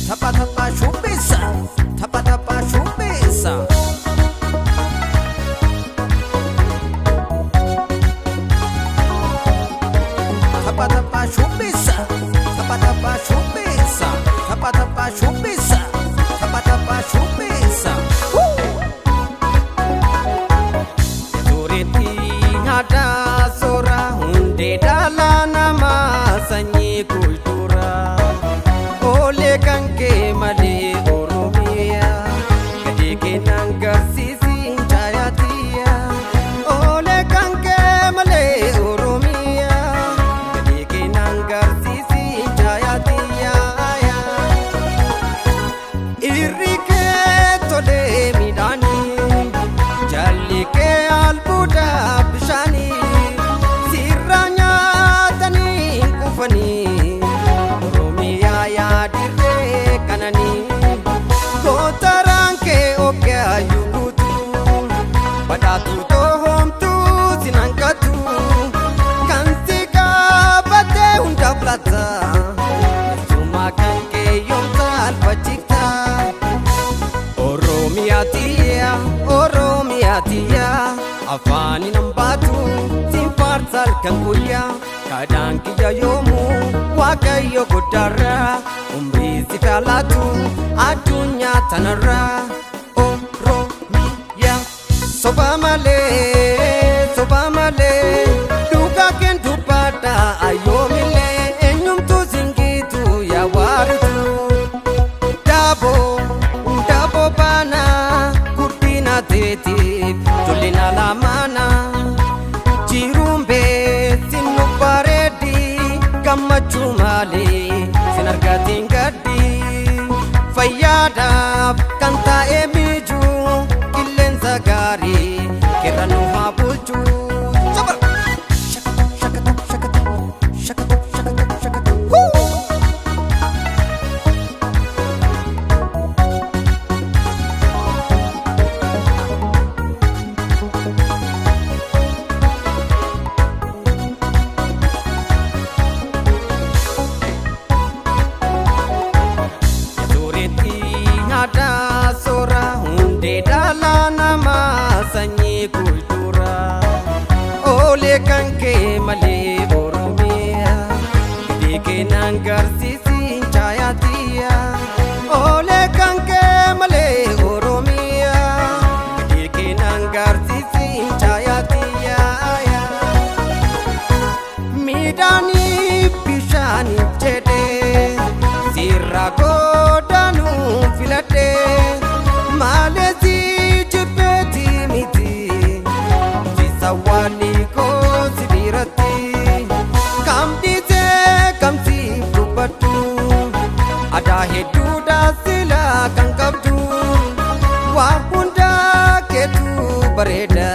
Tapa tapa shumbisa, tapa tapa shumbisa. Tapa tapa shumbisa, tapa tapa shumbisa, tapa tapa shumbisa, tapa tapa shumbisa. Turiti ada sora hunde dalana masanyi kultura. Ole kanke male oromia, kadeke nangasisi jayatia. Ole kanke male oromia, kadeke nangasisi jayatia. Irike tole midani, jalike albuda bishani, siranya tani kufani. Kotaranke okya yugutu, badatu tohomtu sinankatu, kantika bate unda plata, cuma kanke yomta alpacikta. Oromia tia, afani nambatu, simpartal kanguya, kadang kia yomu, wakayo kodara, umrisi falatu, adunya tanara. Oromia, soba male, duka kentu pada ayomile, enyum tu zingitu ya warutu. Dabo bana, kutina teti, tulina lamana, jirumbe sinu paredi, kamachumale, sinargating gadi. Fayyada kanta emiju, killen sagari, kiranu habulchu. Sabar. Shakatak, shakatak, shakatak, shakatak, shakatak. Ada sora hunde dalana masanyi kultura. Ole kanke male oromia, deke nangarsisi jayatia. Ole kanke male oromia, deke nangarsisi jayatia. Midani bishani jede, sirako filate malezi jepeti miti jisawani ko sibirati kamdise kamsi dubatu ada heduda sila kangkabdu wahunda ketu bereda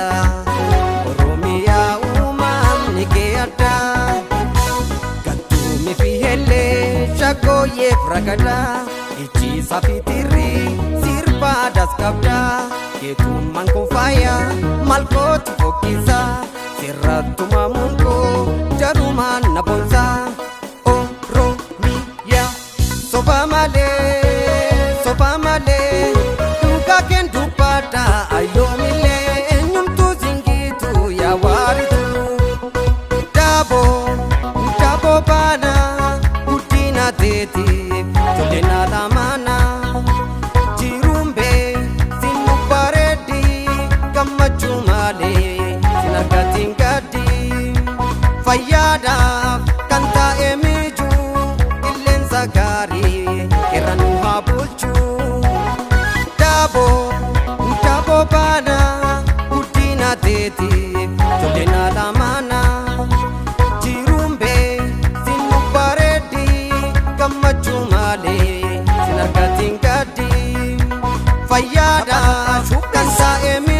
oromia umam nike ada katumi fihele shako ye fragada. Ichi sapitiri sirpa das kabda, ketun mangko faya malko tufokiza, siratu mamunko jaruman naponza. Oromia soba male, duka kentu pada ayomile, enyum tu zingitu ya waritu. Dabo bana, utina teti, tulina lamana, jirumbe sinu paredi, kamachumale, sinargating gadi. Fayyada kanta emiju, illen sagari, kiranu habulchu. Dabo bana, utina teti, tulina lamana, jirumbe sinu paredi, kamachumale, sinargating gadi. Fayyada kansa emi